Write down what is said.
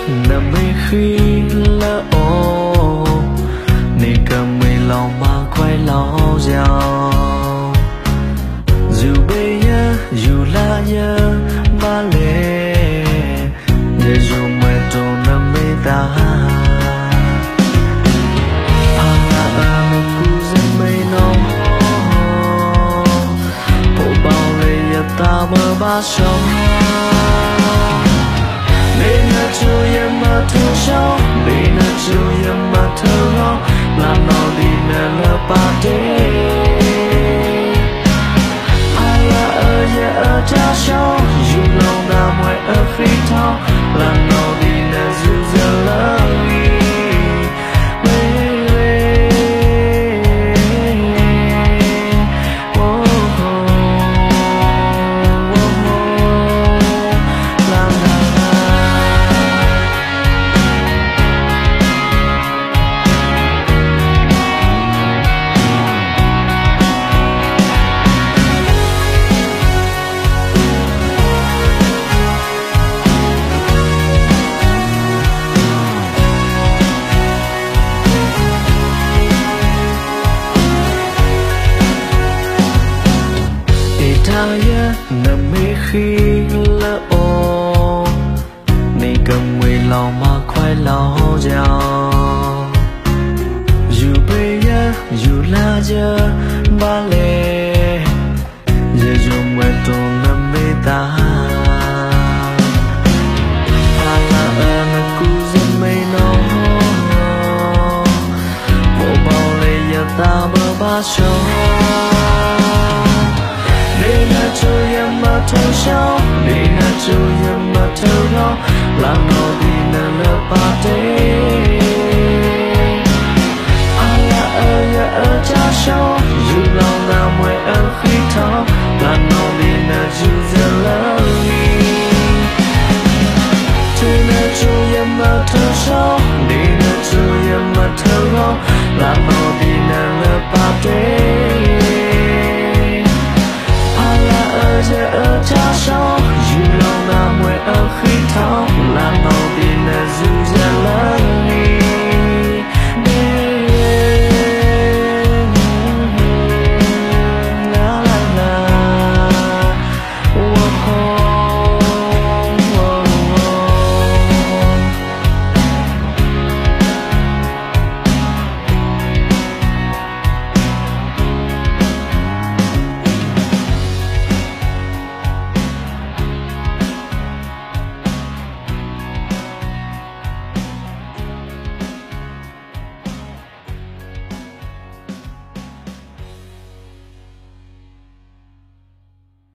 nằm mê khi lỡ ô nề cầm mê lòng mà quay lo giàu dù bây giờ dù là giờ ba lệ để dù mẹ trô nằm mê ta ta mơ ba sống để nó chưa em mà thương sâu để nó chưa em mà thương ngó làm nào đi nè lỡ ba đêm ai ở nhà ở cha sâu dù lâu nào ngoài ở phi thao làm nào đi nè dù giờ lỡ nằm mê khi lỡ ô nề cầm mười lòng mà khoai lo giàu dù bây giờ dù là giờ ba lệ giờ dù mẹ tô nằm mê ta ta là em cú dân mây nông bộ bao lệ giờ ta bơ ba sông để nó cho em mà thương sâu để nó cho em mà thương nó làm nào đi nè lỡ ba đêm ai ở nhà ở cha sâu dù lâu nào mày ở khi thao làm nào đi nè dù giờ lỡ để nó cho em mà thương sâu để nó cho em mà thương nó làm nào